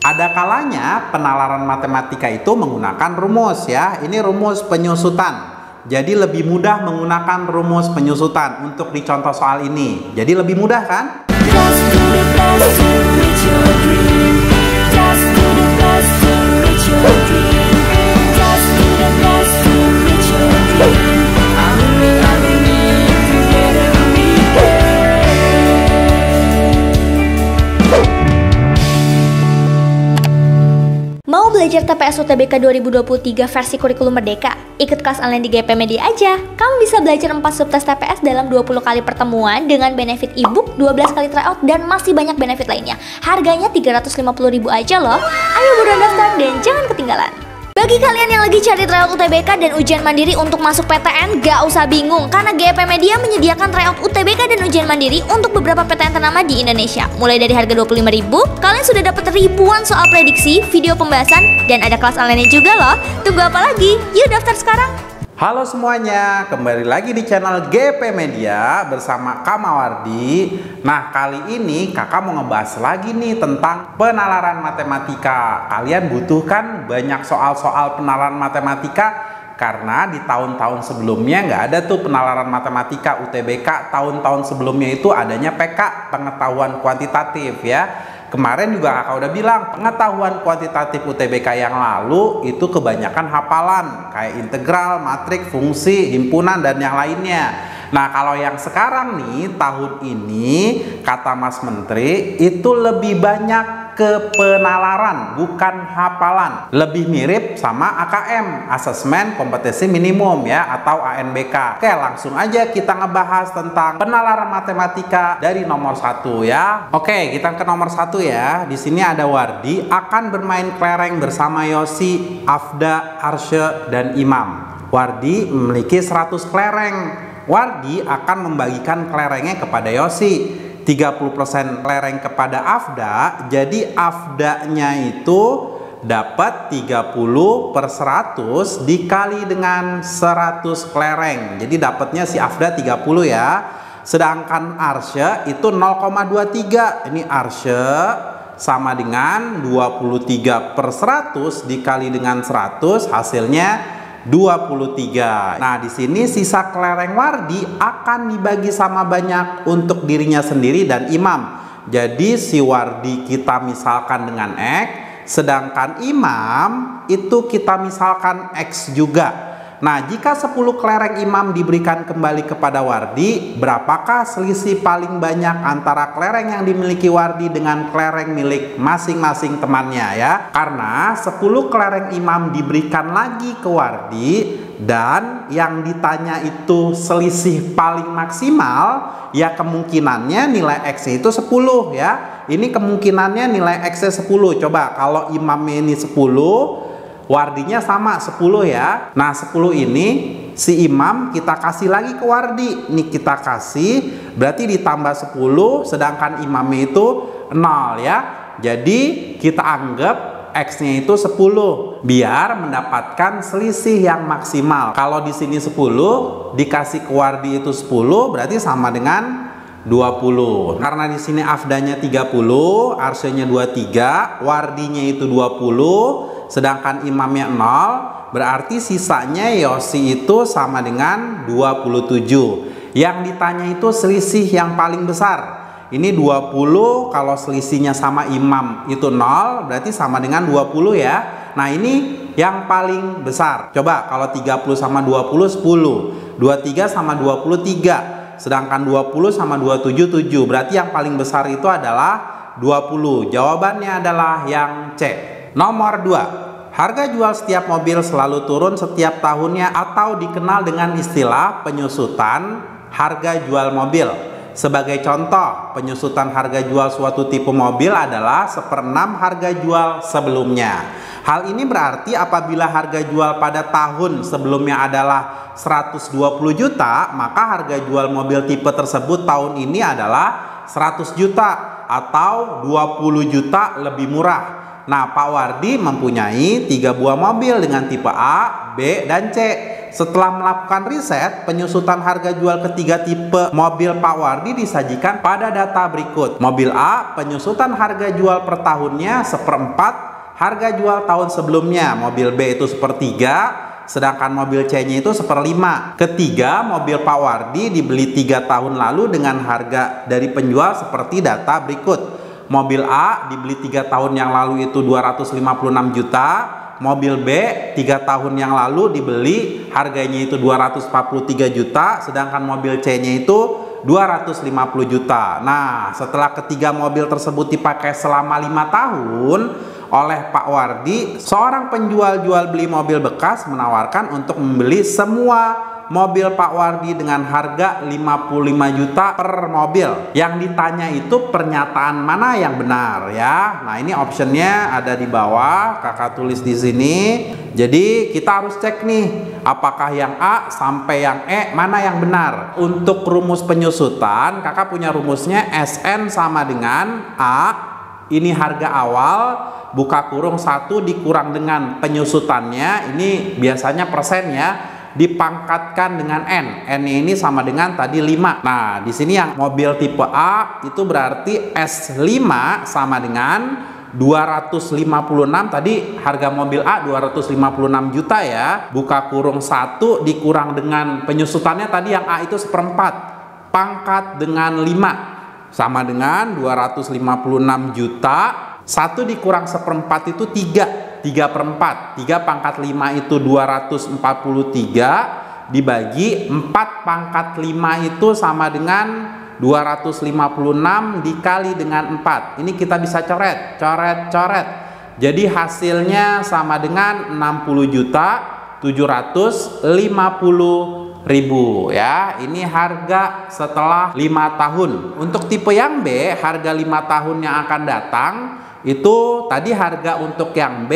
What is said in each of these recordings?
Ada kalanya penalaran matematika itu menggunakan rumus ya. Ini rumus penyusutan. Jadi lebih mudah menggunakan rumus penyusutan untuk dicontoh soal ini. Jadi lebih mudah kan? Mau belajar TPS UTBK 2023 versi kurikulum merdeka? Ikut kelas online di GP Media aja. Kamu bisa belajar 4 subtes TPS dalam 20 kali pertemuan dengan benefit ebook, 12 kali tryout, dan masih banyak benefit lainnya. Harganya 350.000 aja loh. Ayo buruan daftar dan jangan ketinggalan. Bagi kalian yang lagi cari tryout UTBK dan ujian mandiri untuk masuk PTN, gak usah bingung karena GP Media menyediakan tryout UTBK dan ujian mandiri untuk beberapa PTN ternama di Indonesia. Mulai dari harga 25.000, kalian sudah dapat ribuan soal prediksi, video pembahasan, dan ada kelas online juga loh. Tunggu apa lagi? Yuk daftar sekarang! Halo semuanya, kembali lagi di channel GP Media bersama Kak Mawardi. Nah, kali ini kakak mau ngebahas lagi nih tentang penalaran matematika. Kalian butuhkan banyak soal-soal penalaran matematika karena di tahun-tahun sebelumnya nggak ada tuh penalaran matematika UTBK. Tahun-tahun sebelumnya itu adanya PK, pengetahuan kuantitatif ya. Kemarin juga kakak udah bilang pengetahuan kuantitatif UTBK yang lalu itu kebanyakan hafalan kayak integral, matrik, fungsi, himpunan, dan yang lainnya. Nah, kalau yang sekarang nih tahun ini kata Mas Menteri itu lebih banyak ke penalaran bukan hafalan, lebih mirip sama AKM, asesmen kompetensi minimum ya, atau ANBK. Oke, langsung aja kita ngebahas tentang penalaran matematika dari nomor 1 ya. Oke, kita ke nomor 1 ya. Di sini ada Wardi akan bermain kelereng bersama Yosi, Afda, Arsye, dan Imam. Wardi memiliki 100 kelereng. Wardi akan membagikan kelerengnya kepada Yosi, 30% kelereng kepada Afda. Jadi Afdanya itu dapat 30/100 dikali dengan 100 kelereng. Jadi dapatnya si Afda 30 ya. Sedangkan Arsye itu 0,23. Ini Arsye sama dengan 23/100 dikali dengan 100, hasilnya 23. Nah, di sini sisa kelereng Wardi akan dibagi sama banyak untuk dirinya sendiri dan Imam. Jadi si Wardi kita misalkan dengan X, sedangkan Imam itu kita misalkan X juga. Nah, jika 10 kelereng Imam diberikan kembali kepada Wardi, berapakah selisih paling banyak antara kelereng yang dimiliki Wardi dengan kelereng milik masing-masing temannya ya? Karena 10 kelereng Imam diberikan lagi ke Wardi dan yang ditanya itu selisih paling maksimal, ya kemungkinannya nilai X itu 10 ya. Ini kemungkinannya nilai X-nya 10. Coba kalau Imamnya ini 10, Wardinya sama 10 ya. Nah, 10 ini si Imam kita kasih lagi ke Wardi. Nih kita kasih, berarti ditambah 10, sedangkan Imamnya itu 0 ya. Jadi kita anggap X-nya itu 10 biar mendapatkan selisih yang maksimal. Kalau di sini 10 dikasih ke Wardi itu 10, berarti sama dengan 20. Karena di sini Afdanya 30, Arsyenya 23, Wardinya itu 20, sedangkan Imamnya 0, berarti sisanya Yosi itu sama dengan 27. Yang ditanya itu selisih yang paling besar. Ini 20, kalau selisihnya sama Imam itu 0, berarti sama dengan 20 ya. Nah, ini yang paling besar. Coba kalau 30 sama 20, 10. 23 sama 23. Sedangkan 20 sama 27, 7. Berarti yang paling besar itu adalah 20. Jawabannya adalah yang C. Nomor 2. Harga jual setiap mobil selalu turun setiap tahunnya atau dikenal dengan istilah penyusutan harga jual mobil. Sebagai contoh, penyusutan harga jual suatu tipe mobil adalah 1/6 harga jual sebelumnya. Hal ini berarti apabila harga jual pada tahun sebelumnya adalah 120 juta, maka harga jual mobil tipe tersebut tahun ini adalah 100 juta atau 20 juta lebih murah. Nah, Pak Wardi mempunyai 3 buah mobil dengan tipe A, B, dan C. setelah melakukan riset, penyusutan harga jual ketiga tipe mobil Pak Wardi disajikan pada data berikut. Mobil A, penyusutan harga jual per tahunnya seperempat harga jual tahun sebelumnya. Mobil B itu sepertiga, sedangkan mobil C-nya itu seperlima. Ketiga, mobil Pak Wardi dibeli 3 tahun lalu dengan harga dari penjual seperti data berikut. Mobil A dibeli 3 tahun yang lalu itu 256 juta. Mobil B 3 tahun yang lalu dibeli harganya itu 243 juta. Sedangkan mobil C-nya itu 250 juta. Nah, setelah ketiga mobil tersebut dipakai selama 5 tahun oleh Pak Wardi, seorang penjual jual beli mobil bekas menawarkan untuk membeli semua mobil Pak Wardi dengan harga 55 juta per mobil. Yang ditanya itu pernyataan mana yang benar ya. Nah, ini optionnya ada di bawah, kakak tulis di sini. Jadi kita harus cek nih, apakah yang A sampai yang E mana yang benar. Untuk rumus penyusutan, kakak punya rumusnya SN sama dengan A, ini harga awal, buka kurung 1 dikurang dengan penyusutannya, ini biasanya persen ya, dipangkatkan dengan N. N ini sama dengan tadi 5. Nah, di sini yang mobil tipe A itu berarti S5 sama dengan 256. Tadi harga mobil A 256 juta ya. Buka kurung 1 dikurang dengan penyusutannya tadi yang A itu seperempat. Pangkat dengan 5 sama dengan 256 juta. 1 dikurang seperempat itu 3. 3 per 4, 3 pangkat 5 itu 243, dibagi 4 pangkat 5 itu sama dengan 256 dikali dengan 4. Ini kita bisa coret. Jadi hasilnya sama dengan 60.750.000 ya. Ini harga setelah 5 tahun. Untuk tipe yang B, harga 5 tahun yang akan datang itu tadi harga untuk yang B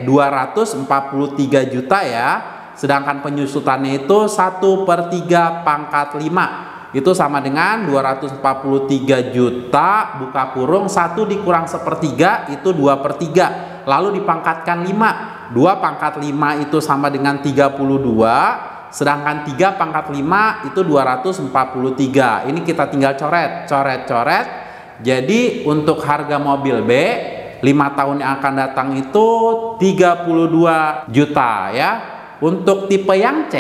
243 juta ya, sedangkan penyusutannya itu 1/3 pangkat 5 itu sama dengan 243 juta, buka kurung 1 dikurang 1/3 itu 2/3, lalu dipangkatkan 5, 2 pangkat 5 itu sama dengan 32, sedangkan 3 pangkat 5 itu 243. Ini kita tinggal coret. Jadi untuk harga mobil B 5 tahun yang akan datang itu 32 juta ya. Untuk tipe yang C,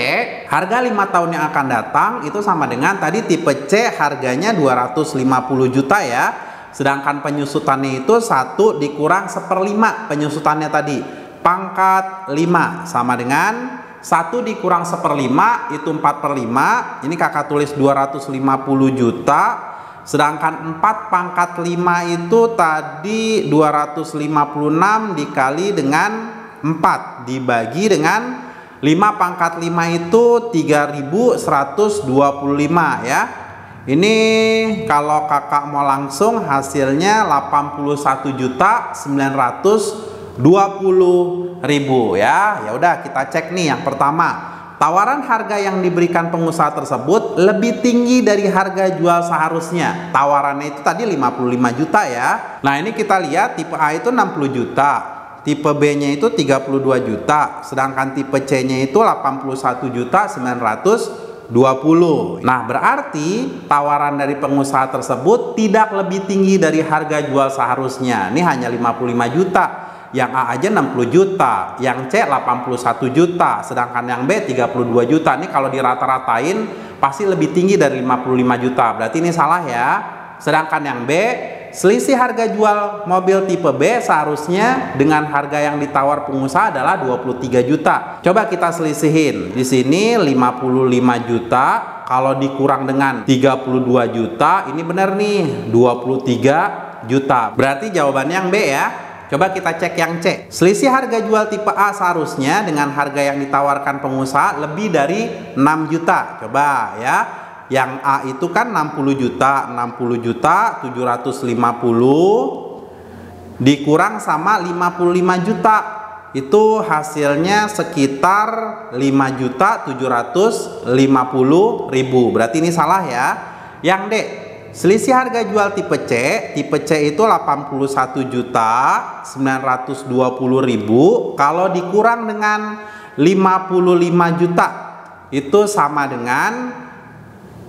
harga 5 tahun yang akan datang itu sama dengan tadi tipe C, harganya 250 juta ya. Sedangkan penyusutannya itu 1 dikurang 1/5 penyusutannya tadi. Pangkat 5 sama dengan 1 dikurang 1/5 itu 4/5. Ini kakak tulis 250 juta. Sedangkan 4 pangkat 5 itu tadi 256 dikali dengan 4 dibagi dengan 5 pangkat 5 itu 3.125 ya. Ini kalau kakak mau langsung hasilnya 81.920.000 ya. Ya udah kita cek nih yang pertama. Tawaran harga yang diberikan pengusaha tersebut lebih tinggi dari harga jual seharusnya. Tawarannya itu tadi 55 juta ya. Nah, ini kita lihat tipe A itu 60 juta. Tipe B-nya itu 32 juta. Sedangkan tipe C-nya itu 81.920. Nah, berarti tawaran dari pengusaha tersebut tidak lebih tinggi dari harga jual seharusnya. Ini hanya 55 juta. Yang A aja 60 juta, yang C 81 juta, sedangkan yang B 32 juta. Ini kalau dirata-ratain pasti lebih tinggi dari 55 juta. Berarti ini salah ya. Sedangkan yang B, selisih harga jual mobil tipe B seharusnya dengan harga yang ditawar pengusaha adalah 23 juta. Coba kita selisihin. Di sini 55 juta kalau dikurang dengan 32 juta, ini benar nih 23 juta. Berarti jawabannya yang B ya. Coba kita cek yang C. Selisih harga jual tipe A seharusnya dengan harga yang ditawarkan pengusaha lebih dari 6 juta. Coba ya. Yang A itu kan 60 juta. 60 juta 750 dikurang sama 55 juta. Itu hasilnya sekitar 5.750.000. Berarti ini salah ya. Yang D. Selisih harga jual tipe C itu 81.920.000 kalau dikurang dengan 55 juta. itu sama dengan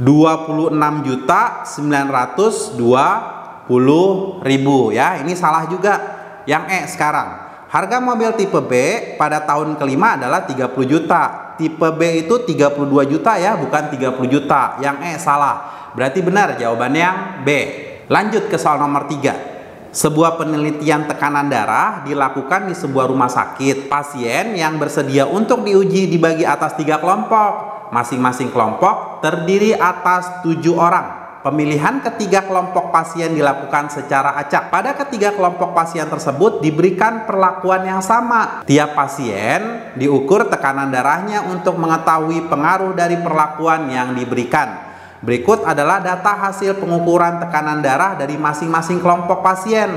26.920.000 ya. Ini salah juga. Yang E sekarang. Harga mobil tipe B pada tahun kelima adalah 30 juta. Tipe B itu 32 juta ya, bukan 30 juta. Yang E salah. Berarti benar jawabannya yang B. Lanjut ke soal nomor 3. Sebuah penelitian tekanan darah dilakukan di sebuah rumah sakit. Pasien yang bersedia untuk diuji dibagi atas 3 kelompok. Masing-masing kelompok terdiri atas 7 orang. Pemilihan ketiga kelompok pasien dilakukan secara acak. Pada ketiga kelompok pasien tersebut diberikan perlakuan yang sama. Tiap pasien diukur tekanan darahnya untuk mengetahui pengaruh dari perlakuan yang diberikan. Berikut adalah data hasil pengukuran tekanan darah dari masing-masing kelompok pasien.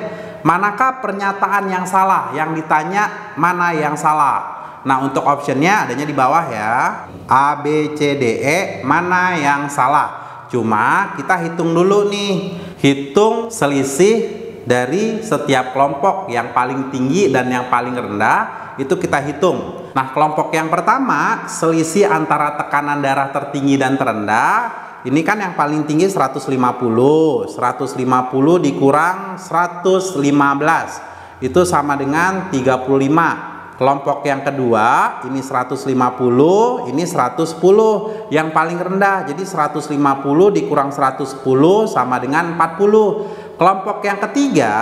Manakah pernyataan yang salah? Yang ditanya mana yang salah? Nah, untuk optionnya adanya di bawah ya. A, B, C, D, E, mana yang salah? Cuma kita hitung dulu nih. Hitung selisih dari setiap kelompok. Yang paling tinggi dan yang paling rendah itu kita hitung. Nah, kelompok yang pertama, selisih antara tekanan darah tertinggi dan terendah. Ini kan yang paling tinggi 150. 150 dikurang 115. Itu sama dengan 35. Kelompok yang kedua ini 150, ini 110. Yang paling rendah, jadi 150 dikurang 110 sama dengan 40. Kelompok yang ketiga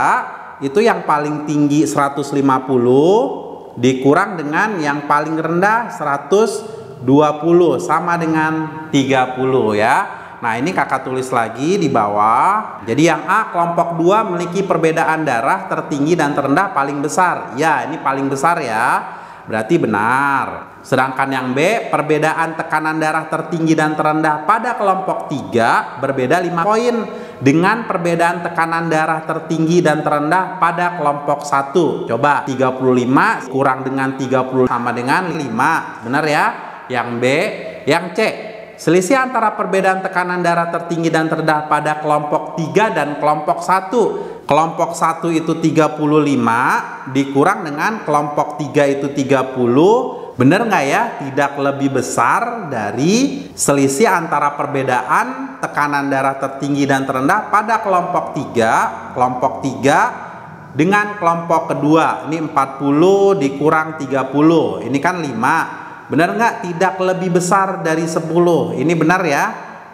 itu yang paling tinggi 150 dikurang dengan yang paling rendah 120 sama dengan 30 ya. Nah, ini kakak tulis lagi di bawah. Jadi yang A, kelompok 2 memiliki perbedaan darah tertinggi dan terendah paling besar. Ya, ini paling besar ya. Berarti benar. Sedangkan yang B, perbedaan tekanan darah tertinggi dan terendah pada kelompok 3 berbeda 5 poin dengan perbedaan tekanan darah tertinggi dan terendah pada kelompok 1. Coba 35 kurang dengan 30 sama dengan 5. Benar ya? Yang B. Yang C, selisih antara perbedaan tekanan darah tertinggi dan terendah pada kelompok 3 dan kelompok 1. Kelompok 1 itu 35 dikurang dengan kelompok 3 itu 30. Benar nggak ya? Tidak lebih besar dari selisih antara perbedaan tekanan darah tertinggi dan terendah pada kelompok 3 dengan kelompok kedua. Ini 40 dikurang 30. Ini kan 5. Benar nggak? Tidak lebih besar dari 10. Ini benar ya.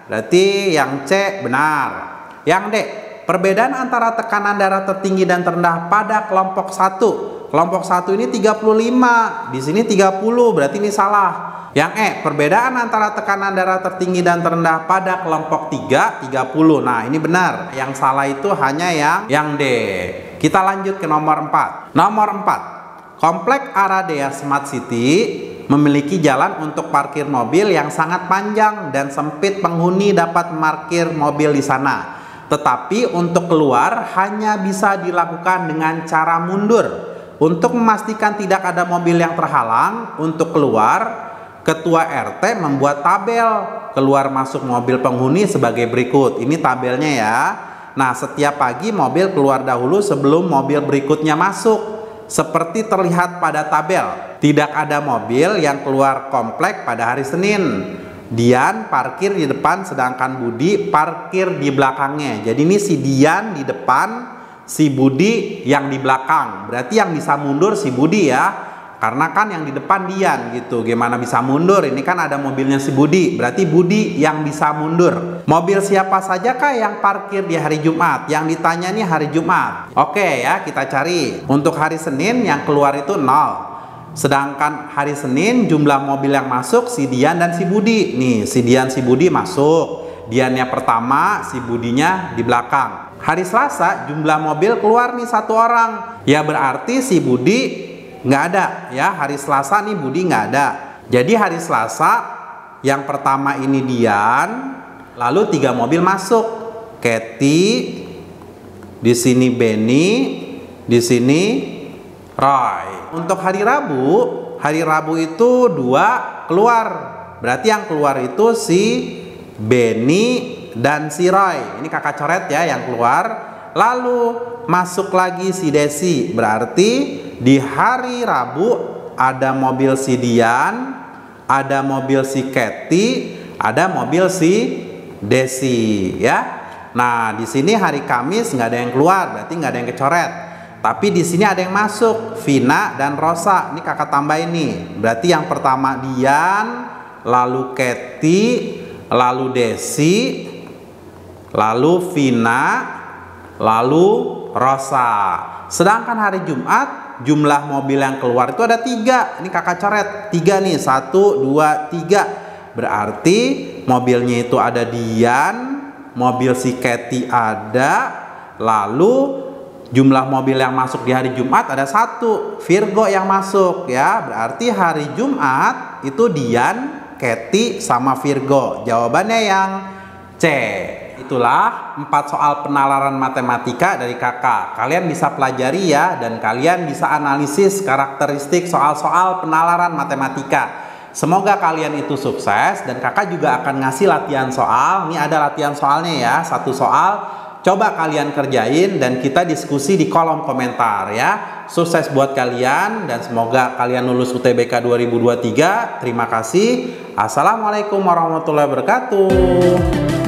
Berarti yang C benar. Yang D, perbedaan antara tekanan darah tertinggi dan terendah pada kelompok 1. Kelompok 1 ini 35. Di sini 30. Berarti ini salah. Yang E, perbedaan antara tekanan darah tertinggi dan terendah pada kelompok 3, 30. Nah, ini benar. Yang salah itu hanya yang D. Kita lanjut ke nomor 4. Nomor 4. Komplek Aradea Smart City memiliki jalan untuk parkir mobil yang sangat panjang dan sempit. Penghuni dapat parkir mobil di sana. Tetapi untuk keluar hanya bisa dilakukan dengan cara mundur. Untuk memastikan tidak ada mobil yang terhalang, untuk keluar, Ketua RT membuat tabel keluar masuk mobil penghuni sebagai berikut. Ini tabelnya ya. Nah, setiap pagi mobil keluar dahulu sebelum mobil berikutnya masuk. Seperti terlihat pada tabel, tidak ada mobil yang keluar komplek pada hari Senin. Dian parkir di depan sedangkan Budi parkir di belakangnya. Jadi ini si Dian di depan, si Budi yang di belakang. Berarti yang bisa mundur si Budi ya. Karena kan yang di depan Dian gitu. Gimana bisa mundur? Ini kan ada mobilnya si Budi. Berarti Budi yang bisa mundur. Mobil siapa saja kah yang parkir di hari Jumat? Yang ditanya nih hari Jumat. Oke ya, kita cari. Untuk hari Senin yang keluar itu 0. Sedangkan hari Senin jumlah mobil yang masuk si Dian dan si Budi. Nih, si Dian si Budi masuk. Diannya pertama, si Budinya di belakang. Hari Selasa jumlah mobil keluar nih 1 orang. Ya berarti si Budi nggak ada ya. Hari Selasa nih Budi nggak ada. Jadi hari Selasa yang pertama ini Dian, lalu 3 mobil masuk. Kathy, di sini Benny, di sini Roy. Untuk hari Rabu itu 2 keluar. Berarti yang keluar itu si Benny dan si Roy. Ini kakak coret ya yang keluar. Lalu masuk lagi si Desi. Berarti di hari Rabu ada mobil si Dian, ada mobil si Kathy, ada mobil si Desi ya. Nah, di sini hari Kamis nggak ada yang keluar, berarti nggak ada yang kecoret. Tapi di sini ada yang masuk, Vina dan Rosa. Ini kakak tambahin nih. Berarti yang pertama Dian, lalu Kathy, lalu Desi, lalu Vina, lalu Rosa. Sedangkan hari Jumat jumlah mobil yang keluar itu ada 3. Ini kakak coret 3 nih, 1, 2, 3. Berarti mobilnya itu ada Dian, mobil si Kathy ada, lalu jumlah mobil yang masuk di hari Jumat ada 1, Virgo yang masuk ya. Berarti hari Jumat itu Dian, Kathy sama Virgo. Jawabannya yang C. Itulah 4 soal penalaran matematika dari kakak. Kalian bisa pelajari ya, dan kalian bisa analisis karakteristik soal-soal penalaran matematika. Semoga kalian itu sukses, dan kakak juga akan ngasih latihan soal. Ini ada latihan soalnya ya, 1 soal. Coba kalian kerjain dan kita diskusi di kolom komentar ya. Sukses buat kalian dan semoga kalian lulus UTBK 2023. Terima kasih. Assalamualaikum warahmatullahi wabarakatuh.